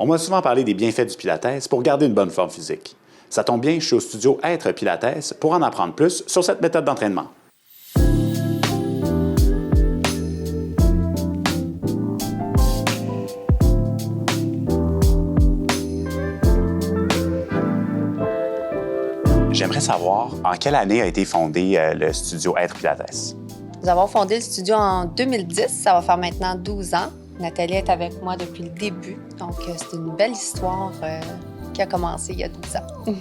On m'a souvent parlé des bienfaits du Pilates pour garder une bonne forme physique. Ça tombe bien, je suis au studio Être Pilates pour en apprendre plus sur cette méthode d'entraînement. J'aimerais savoir en quelle année a été fondé le studio Être Pilates. Nous avons fondé le studio en 2010. Ça va faire maintenant 12 ans. Nathalie est avec moi depuis le début. Donc, c'est une belle histoire qui a commencé il y a 12 ans.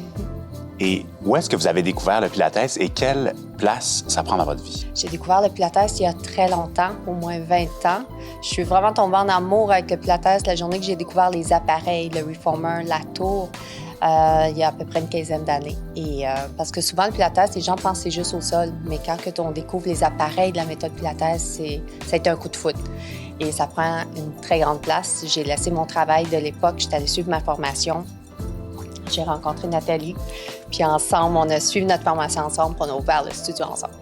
Et où est-ce que vous avez découvert le Pilates et quelle place ça prend dans votre vie? J'ai découvert le Pilates il y a très longtemps, au moins 20 ans. Je suis vraiment tombée en amour avec le Pilates la journée que j'ai découvert les appareils, le Reformer, la tour. Il y a à peu près une quinzaine d'années. Et parce que souvent, le Pilates, les gens pensent que c'est juste au sol. Mais quand on découvre les appareils de la méthode Pilates, ça a été un coup de foudre. Et ça prend une très grande place. J'ai laissé mon travail de l'époque. J'étais allée suivre ma formation. J'ai rencontré Nathalie. Puis ensemble, on a suivi notre formation ensemble. Puis on a ouvert le studio ensemble.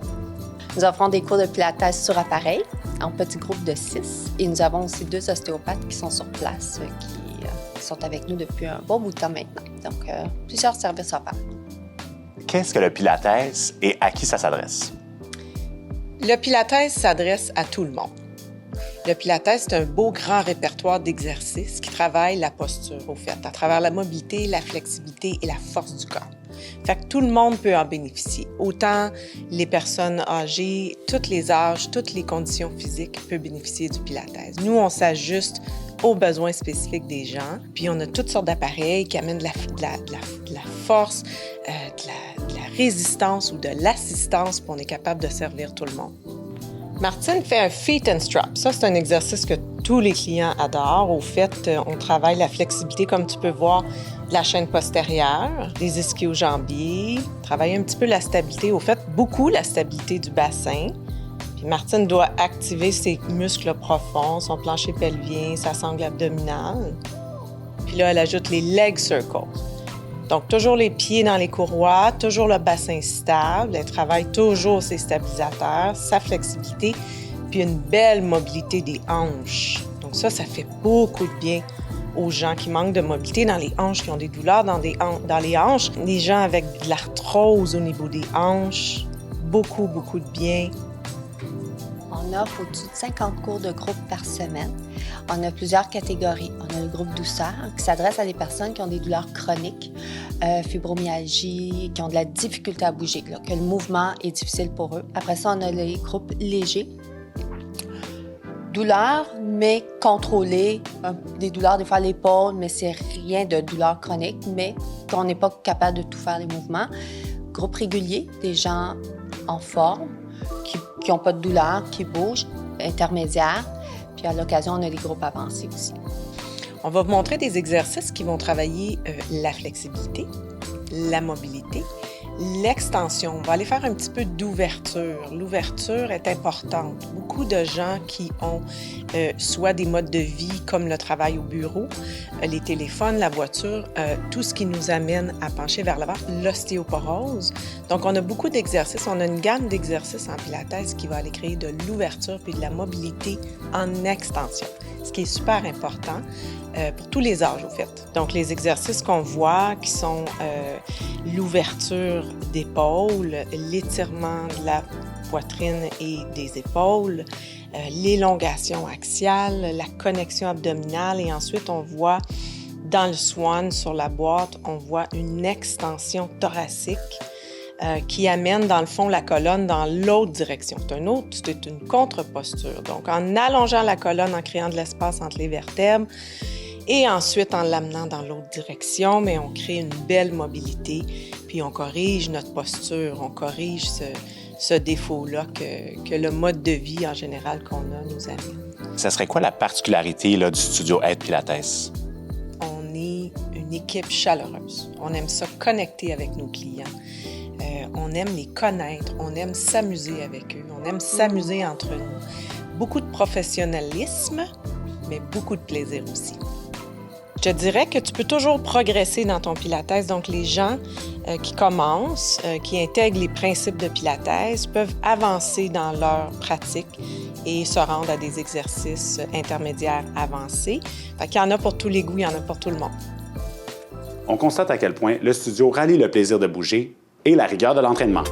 Nous offrons des cours de Pilates sur appareil, en petits groupes de 6. Et nous avons aussi 2 ostéopathes qui sont sur place, qui sont avec nous depuis un bon bout de temps maintenant. Donc, plusieurs services offerts. Qu'est-ce que le Pilates et à qui ça s'adresse? Le Pilates s'adresse à tout le monde. Le Pilates, c'est un beau grand répertoire d'exercices qui travaillent la posture, au fait, à travers la mobilité, la flexibilité et la force du corps. Fait que tout le monde peut en bénéficier. Autant les personnes âgées, tous les âges, toutes les conditions physiques peuvent bénéficier du Pilates. Nous, on s'ajuste aux besoins spécifiques des gens. Puis on a toutes sortes d'appareils qui amènent de la force, de la résistance ou de l'assistance, puis on est capable de servir tout le monde. Martine fait un feet and strap. Ça, c'est un exercice que tous les clients adorent. Au fait, on travaille la flexibilité, comme tu peux voir, de la chaîne postérieure, des ischio-jambiers, travailler un petit peu la stabilité. Au fait, beaucoup la stabilité du bassin. Puis Martine doit activer ses muscles profonds, son plancher pelvien, sa sangle abdominale. Puis là, elle ajoute les leg circles. Donc, toujours les pieds dans les courroies, toujours le bassin stable. Elle travaille toujours ses stabilisateurs, sa flexibilité, puis une belle mobilité des hanches. Donc ça fait beaucoup de bien aux gens qui manquent de mobilité dans les hanches, qui ont des douleurs dans les hanches. Les gens avec de l'arthrose au niveau des hanches, beaucoup de bien. On offre au-dessus de 50 cours de groupe par semaine. On a plusieurs catégories. On a le groupe douceur qui s'adresse à des personnes qui ont des douleurs chroniques, fibromyalgie, qui ont de la difficulté à bouger, là, que le mouvement est difficile pour eux. Après ça, on a les groupes légers. Douleurs, mais contrôlées. Des douleurs, des fois à l'épaule, mais c'est rien de douleur chronique, mais qu'on n'est pas capable de tout faire les mouvements. Groupe régulier, des gens en forme, qui n'ont pas de douleur, qui bougent, intermédiaires. Puis à l'occasion, on a les groupes avancés aussi. On va vous montrer des exercices qui vont travailler la flexibilité, la mobilité, l'extension. On va aller faire un petit peu d'ouverture. L'ouverture est importante. Beaucoup de gens qui ont soit des modes de vie comme le travail au bureau, les téléphones, la voiture, tout ce qui nous amène à pencher vers l'avant, l'ostéoporose. Donc, on a beaucoup d'exercices. On a une gamme d'exercices en Pilates qui va aller créer de l'ouverture puis de la mobilité en extension, ce qui est super important pour tous les âges, au fait. Donc, les exercices qu'on voit qui sont l'ouverture d'épaule, l'étirement de la poitrine et des épaules, l'élongation axiale, la connexion abdominale et ensuite on voit dans le Swan, sur la boîte, on voit une extension thoracique qui amène dans le fond la colonne dans l'autre direction. C'est une contre-posture. Donc en allongeant la colonne, en créant de l'espace entre les vertèbres et ensuite en l'amenant dans l'autre direction, mais on crée une belle mobilité puis on corrige notre posture, on corrige ce défaut-là que le mode de vie en général qu'on a nous amène. Ça serait quoi la particularité là, du studio Être Pilates? On est une équipe chaleureuse. On aime ça connecter avec nos clients. On aime les connaître, on aime s'amuser avec eux, on aime s'amuser entre nous. Beaucoup de professionnalisme, mais beaucoup de plaisir aussi. Je te dirais que tu peux toujours progresser dans ton Pilates. Donc, les gens qui commencent, qui intègrent les principes de Pilates, peuvent avancer dans leur pratique et se rendre à des exercices intermédiaires avancés. Fait qu'il y en a pour tous les goûts, il y en a pour tout le monde. On constate à quel point le studio rallie le plaisir de bouger et la rigueur de l'entraînement.